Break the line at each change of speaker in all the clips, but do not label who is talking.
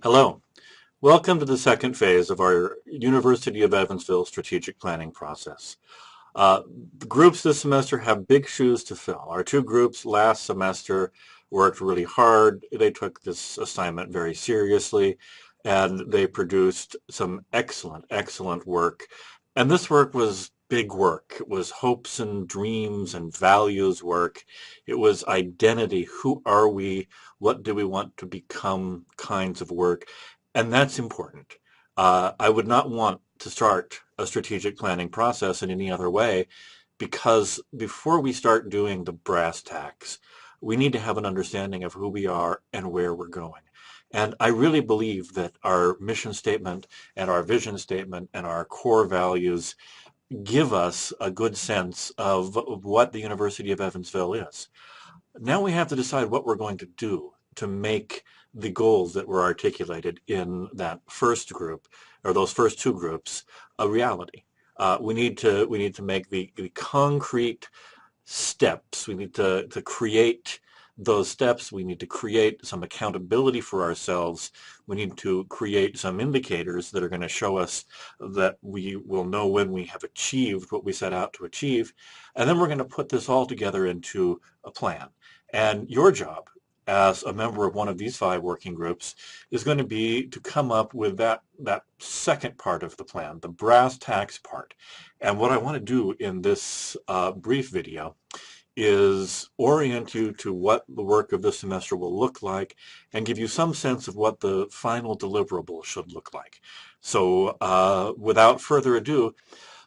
Hello. Welcome to the second phase of our University of Evansville strategic planning process. The groups this semester have big shoes to fill. Our two groups last semester worked really hard. They took this assignment very seriously, and they produced some excellent work. And this work was big work. It was hopes and dreams and values work. It was identity. Who are we? What do we want to become kinds of work? And that's important. I would not want to start a strategic planning process in any other way, because before we start doing the brass tacks, we need to have an understanding of who we are and where we're going. And I really believe that our mission statement and our vision statement and our core values give us a good sense of what the University of Evansville is. Now we have to decide what we're going to do to make the goals that were articulated in that first group, or those first two groups, a reality. We need to make the concrete steps. We need to create those steps. We need to create some accountability for ourselves. We need to create some indicators that are going to show us that we will know when we have achieved what we set out to achieve. And then we're going to put this all together into a plan. And your job as a member of one of these 5 working groups is going to be to come up with that second part of the plan, the brass tacks part. And what I want to do in this brief video is orient you to what the work of this semester will look like and give you some sense of what the final deliverable should look like. So without further ado,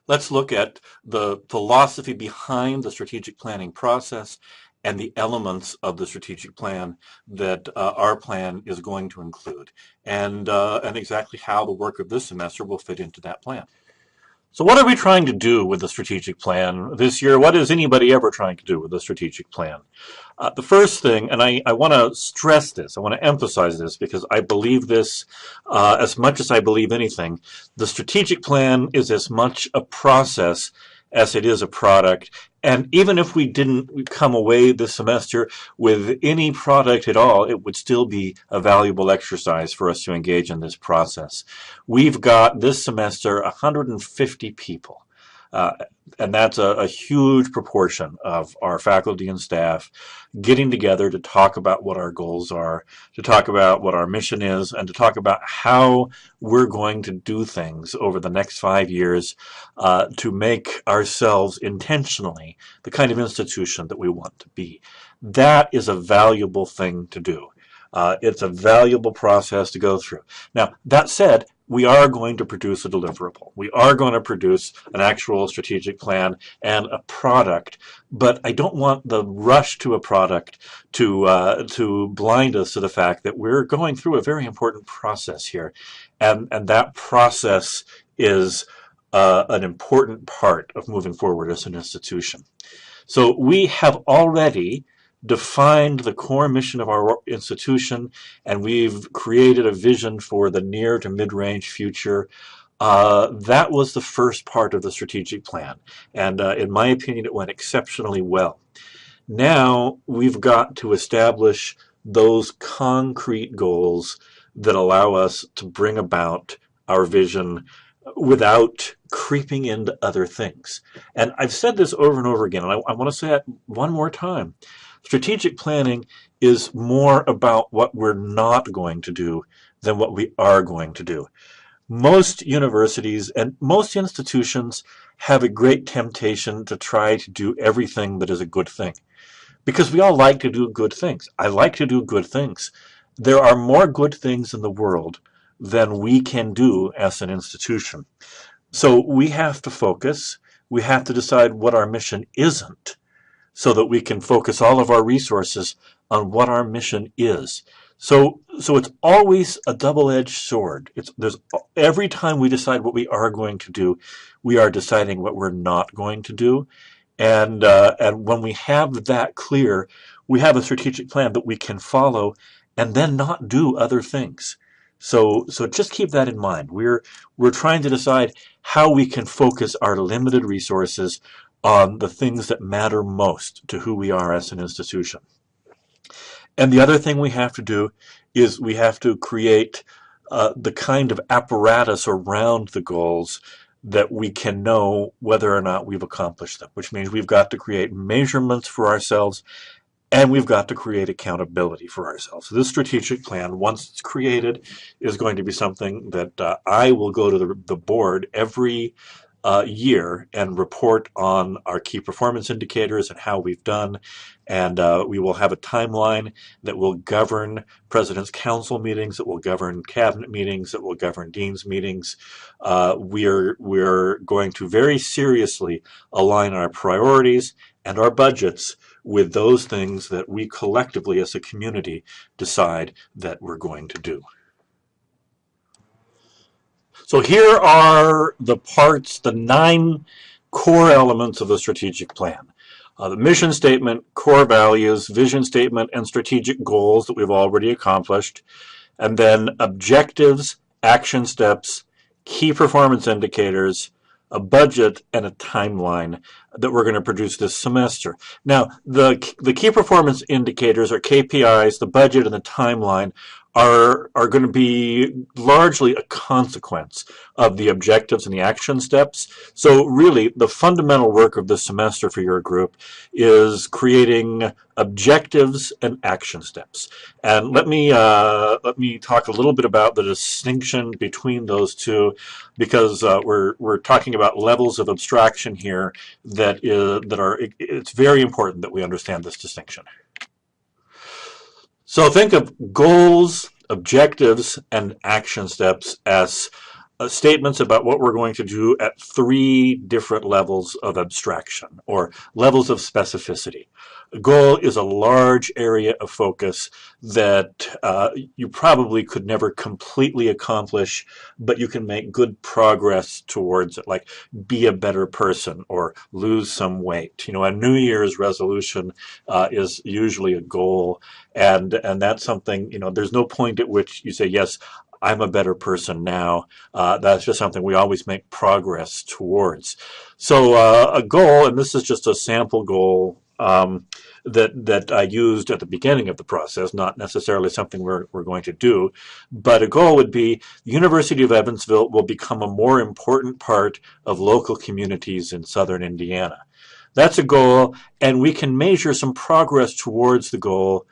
let's look at the philosophy behind the strategic planning process and the elements of the strategic plan that our plan is going to include, and exactly how the work of this semester will fit into that plan. So what are we trying to do with the strategic plan this year? What is anybody ever trying to do with the strategic plan? The first thing, and I want to stress this, I want to emphasize this because I believe this as much as I believe anything, the strategic plan is as much a process as it is a product. And even if we didn't come away this semester with any product at all, it would still be a valuable exercise for us to engage in this process. We've got this semester 150 people. And that's a huge proportion of our faculty and staff getting together to talk about what our goals are, to talk about what our mission is, and to talk about how we're going to do things over the next 5 years to make ourselves intentionally the kind of institution that we want to be. That is a valuable thing to do. It's a valuable process to go through. Now, that said, we are going to produce a deliverable. We are going to produce an actual strategic plan and a product, but I don't want the rush to a product to blind us to the fact that we're going through a very important process here, and that process is an important part of moving forward as an institution. So we have already defined the core mission of our institution, and we've created a vision for the near to mid-range future. That was the first part of the strategic plan, and in my opinion, it went exceptionally well. Now we've got to establish those concrete goals that allow us to bring about our vision without creeping into other things. And I've said this over and over again, and I want to say it one more time. Strategic planning is more about what we're not going to do than what we are going to do. Most universities and most institutions have a great temptation to try to do everything that is a good thing, because we all like to do good things. I like to do good things. There are more good things in the world than we can do as an institution. So we have to focus. We have to decide what our mission isn't, so that we can focus all of our resources on what our mission is. So it's always a double-edged sword. Every time we decide what we are going to do, we are deciding what we're not going to do. And when we have that clear, we have a strategic plan that we can follow and then not do other things. So just keep that in mind. We're trying to decide how we can focus our limited resources on the things that matter most to who we are as an institution. And the other thing we have to do is we have to create the kind of apparatus around the goals that we can know whether or not we've accomplished them, which means we've got to create measurements for ourselves and we've got to create accountability for ourselves. So this strategic plan, once it's created, is going to be something that I will go to the board every year and report on our key performance indicators and how we've done. And we will have a timeline that will govern President's Council meetings, that will govern cabinet meetings, that will govern dean's meetings. We're going to very seriously align our priorities and our budgets with those things that we collectively as a community decide that we're going to do. So here are the parts, the 9 core elements of the strategic plan. The mission statement, core values, vision statement, and strategic goals that we've already accomplished, and then objectives, action steps, key performance indicators, a budget, and a timeline that we're going to produce this semester. Now, the key performance indicators, or KPIs, the budget, and the timeline are going to be largely a consequence of the objectives and the action steps. So really, the fundamental work of this semester for your group is creating objectives and action steps. And let me talk a little bit about the distinction between those two, because we're talking about levels of abstraction here it's very important that we understand this distinction. So think of goals, objectives, and action steps as statements about what we're going to do at 3 different levels of abstraction, or levels of specificity. A goal is a large area of focus that you probably could never completely accomplish, but you can make good progress towards it, like be a better person or lose some weight. You know, a New Year's resolution is usually a goal, and that's something, you know, there's no point at which you say, yes, I'm a better person now. That's just something we always make progress towards. So a goal, and this is just a sample goal that I used at the beginning of the process, not necessarily something we're going to do, but a goal would be the University of Evansville will become a more important part of local communities in southern Indiana. That's a goal, and we can measure some progress towards the goal,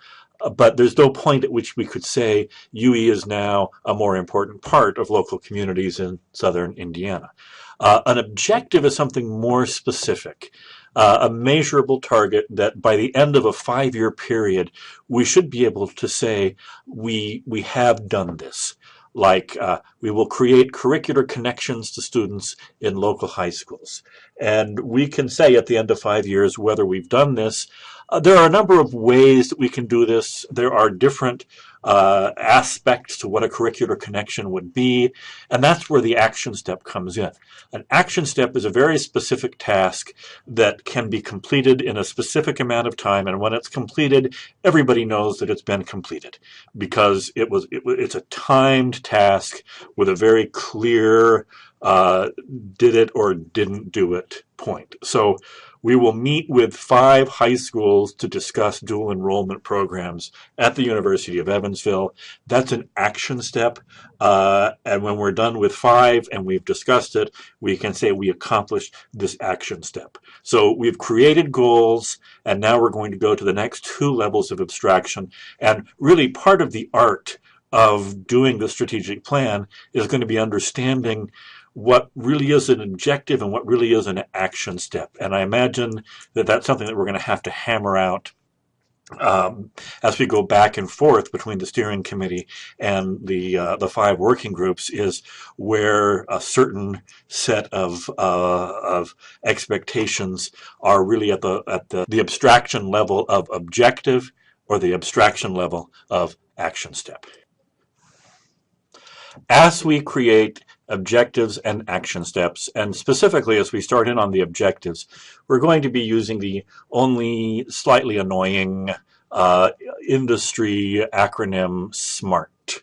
but there's no point at which we could say UE is now a more important part of local communities in southern Indiana. An objective is something more specific, a measurable target that by the end of a 5-year period, we should be able to say we have done this. Like we will create curricular connections to students in local high schools. And we can say at the end of 5 years whether we've done this. There are a number of ways that we can do this. There are different aspects to what a curricular connection would be, and that's where the action step comes in. An action step is a very specific task that can be completed in a specific amount of time, and when it's completed, everybody knows that it's been completed because it's a timed task with a very clear did it or didn't do it point. So we will meet with 5 high schools to discuss dual enrollment programs at the University of Evansville. That's an action step. And when we're done with 5 and we've discussed it, we can say we accomplished this action step. So we've created goals, and now we're going to go to the next 2 levels of abstraction. And really part of the art of doing the strategic plan is going to be understanding what really is an objective and what really is an action step. And I imagine that that's something that we're going to have to hammer out as we go back and forth between the steering committee and the 5 working groups, is where a certain set of expectations are really at the abstraction level of objective or the abstraction level of action step. As we create objectives and action steps, and specifically as we start in on the objectives, we're going to be using the only slightly annoying industry acronym SMART.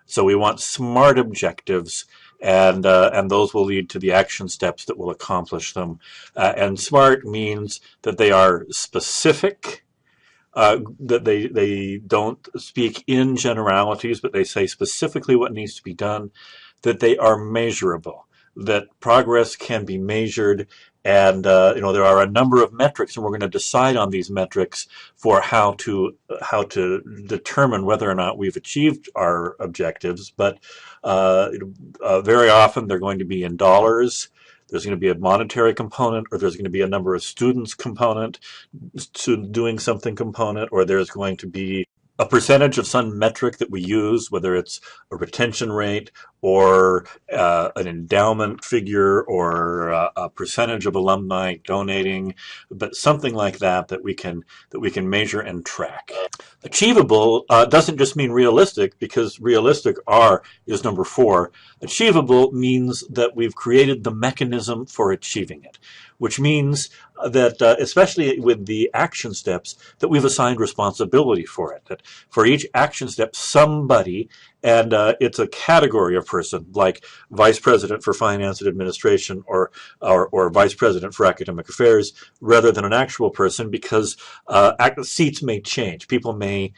So we want SMART objectives, and those will lead to the action steps that will accomplish them. And SMART means that they are specific, that they don't speak in generalities, but they say specifically what needs to be done, that they are measurable, that progress can be measured, and there are a number of metrics, and we're going to decide on these metrics for how to determine whether or not we've achieved our objectives. But very often they're going to be in dollars. There's going to be a monetary component, or there's going to be a number of students component to doing something component, or there's going to be a percentage of some metric that we use, whether it's a retention rate or an endowment figure or a percentage of alumni donating, but something like that we can measure and track. Achievable doesn't just mean realistic, because realistic is number 4. Achievable means that we've created the mechanism for achieving it, which means that, especially with the action steps, that we've assigned responsibility for it. That for each action step, somebody, and it's a category of person, like Vice President for Finance and Administration or Vice President for Academic Affairs, rather than an actual person, because seats may change. People may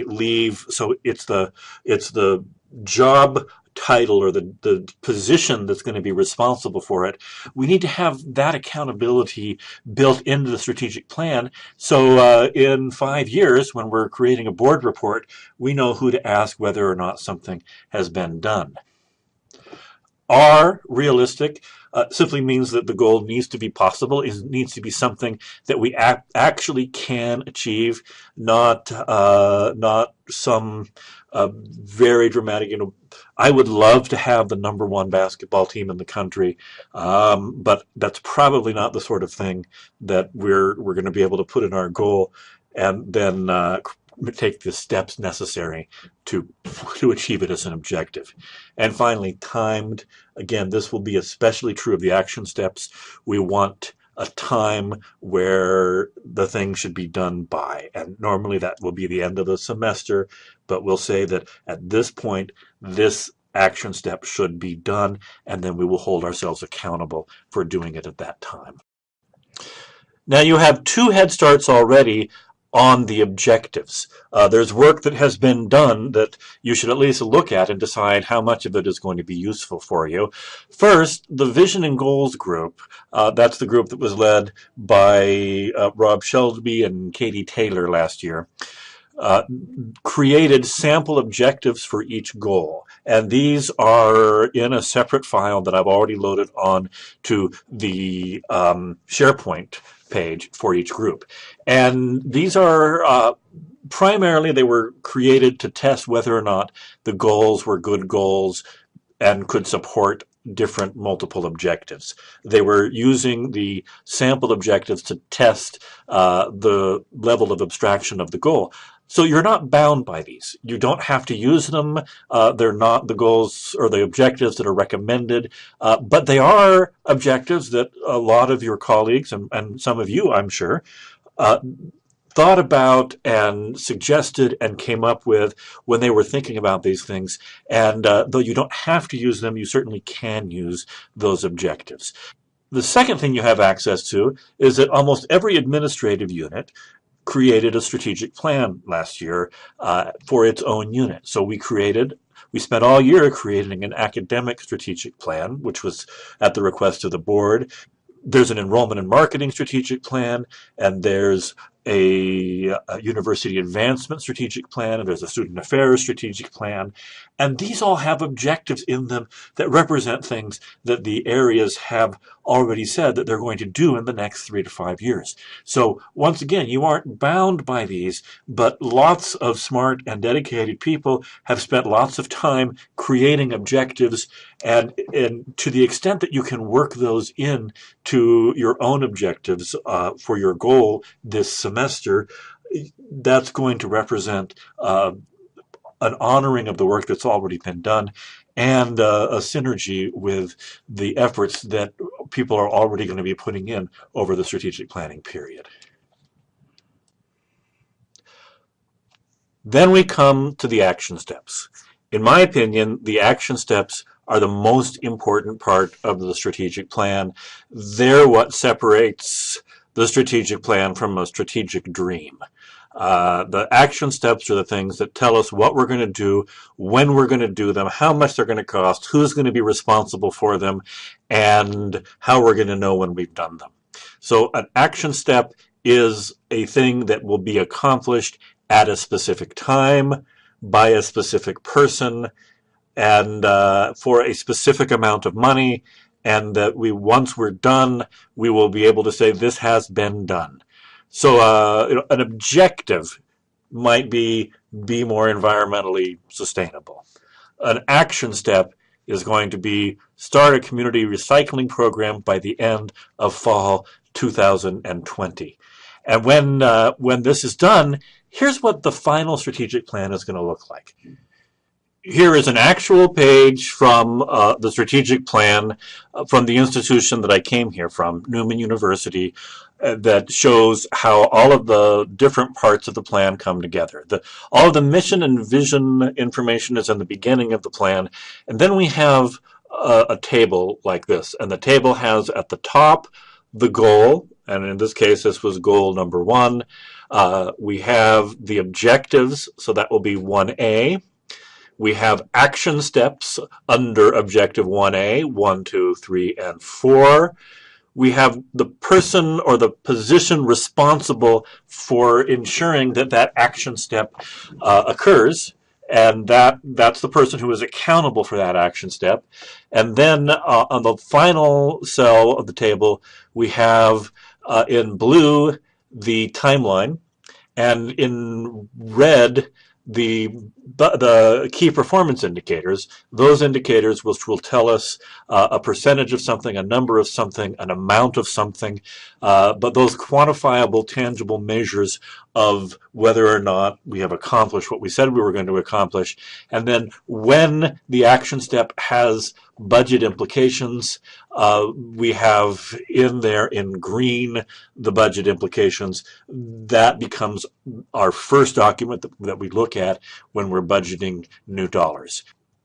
leave, so it's the job title or the position that's going to be responsible for it. We need to have that accountability built into the strategic plan, so in 5 years, when we're creating a board report, we know who to ask whether or not something has been done. Are realistic simply means that the goal needs to be possible. It needs to be something that we actually can achieve, not some very dramatic. I would love to have the #1 basketball team in the country, but that's probably not the sort of thing that we're going to be able to put in our goal, and then take the steps necessary to achieve it as an objective. And finally, timed. Again, this will be especially true of the action steps. We want a time where the thing should be done by, and normally that will be the end of the semester, but we'll say that at this point, this action step should be done, and then we will hold ourselves accountable for doing it at that time. Now, you have 2 head starts already on the objectives. There's work that has been done that you should at least look at and decide how much of it is going to be useful for you. First, the Vision and Goals group. That's the group that was led by Rob Shelby and Katie Taylor last year. Created sample objectives for each goal. And these are in a separate file that I've already loaded on to the SharePoint page for each group. And these are primarily, they were created to test whether or not the goals were good goals and could support different multiple objectives. They were using the sample objectives to test the level of abstraction of the goal. So you're not bound by these. You don't have to use them. They're not the goals or the objectives that are recommended, but they are objectives that a lot of your colleagues and some of you, I'm sure, thought about and suggested and came up with when they were thinking about these things. And though you don't have to use them, you certainly can use those objectives. The second thing you have access to is that almost every administrative unit created a strategic plan last year for its own unit. So we spent all year creating an academic strategic plan, which was at the request of the board. There's an enrollment and marketing strategic plan, and there's a university advancement strategic plan, and there's a student affairs strategic plan. And these all have objectives in them that represent things that the areas have already said that they're going to do in the next 3 to 5 years. So once again, you aren't bound by these, but lots of smart and dedicated people have spent lots of time creating objectives, and to the extent that you can work those in to your own objectives for your goal this semester, that's going to represent an honoring of the work that's already been done, and a synergy with the efforts that people are already going to be putting in over the strategic planning period. Then we come to the action steps. In my opinion, the action steps are the most important part of the strategic plan. They're what separates the strategic plan from a strategic dream. The action steps are the things that tell us what we're going to do, when we're going to do them, how much they're going to cost, who's going to be responsible for them, and how we're going to know when we've done them. So an action step is a thing that will be accomplished at a specific time, by a specific person, and for a specific amount of money, and that once we're done, we will be able to say this has been done. So an objective might be more environmentally sustainable. An action step is going to be start a community recycling program by the end of fall 2020. And when this is done, here's what the final strategic plan is going to look like. Here is an actual page from the strategic plan from the institution that I came here from, Newman University, that shows how all of the different parts of the plan come together. All of the mission and vision information is in the beginning of the plan, and then we have a table like this, and the table has at the top the goal, and in this case this was goal number 1. We have the objectives, so that will be 1A. We have action steps under objective 1A, 1, 2, 3, and 4. We have the person or the position responsible for ensuring that that action step occurs, and that's the person who is accountable for that action step. And then on the final cell of the table, we have in blue the timeline, and in red the key performance indicators. Those indicators will tell us a percentage of something, a number of something, an amount of something, but those quantifiable, tangible measures of whether or not we have accomplished what we said we were going to accomplish. And then when the action step has budget implications, we have in there in green the budget implications. That becomes our first document that we look at when we're budgeting new dollars.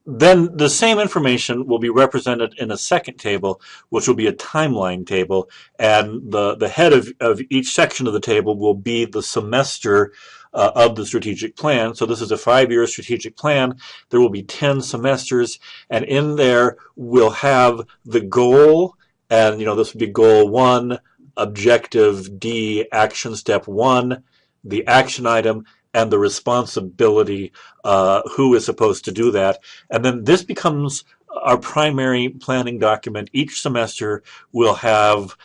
Then the same information will be represented in a second table, which will be a timeline table, and the head of each section of the table will be the semester of the strategic plan. So this is a 5-year strategic plan. There will be 10 semesters, and in there we'll have the goal, and this would be goal 1, objective D, action step 1, the action item, and the responsibility, who is supposed to do that. And then this becomes our primary planning document. Each semester we'll have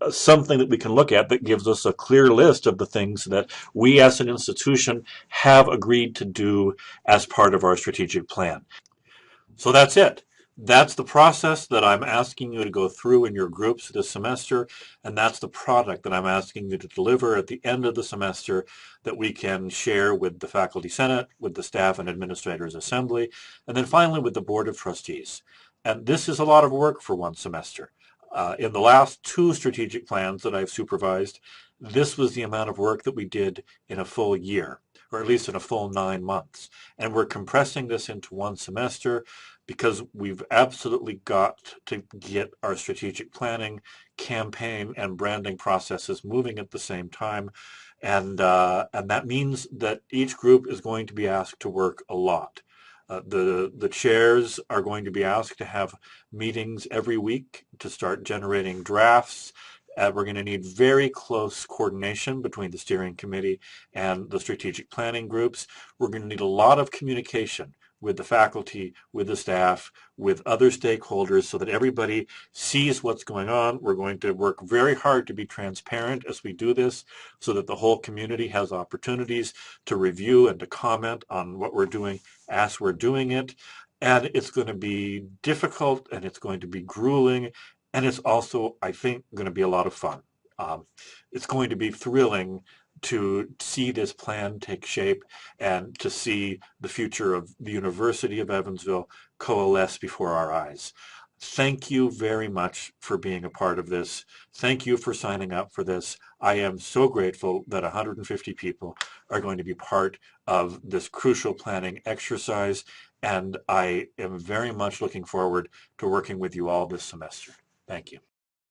something that we can look at that gives us a clear list of the things that we as an institution have agreed to do as part of our strategic plan. So that's it. That's the process that I'm asking you to go through in your groups this semester, and that's the product that I'm asking you to deliver at the end of the semester that we can share with the Faculty Senate, with the Staff and Administrators Assembly, and then finally with the Board of Trustees. And this is a lot of work for one semester. In the last 2 strategic plans that I've supervised, this was the amount of work that we did in a full year, or at least in a full 9 months. And we're compressing this into one semester because we've absolutely got to get our strategic planning, campaign, and branding processes moving at the same time. And that means that each group is going to be asked to work a lot. The chairs are going to be asked to have meetings every week to start generating drafts. We're going to need very close coordination between the steering committee and the strategic planning groups. We're going to need a lot of communication with the faculty, with the staff, with other stakeholders so that everybody sees what's going on. We're going to work very hard to be transparent as we do this so that the whole community has opportunities to review and to comment on what we're doing as we're doing it. And it's going to be difficult, and it's going to be grueling, and it's also, I think, going to be a lot of fun. It's going to be thrilling to see this plan take shape and to see the future of the University of Evansville coalesce before our eyes. Thank you very much for being a part of this. Thank you for signing up for this. I am so grateful that 150 people are going to be part of this crucial planning exercise, and I am very much looking forward to working with you all this semester. Thank you.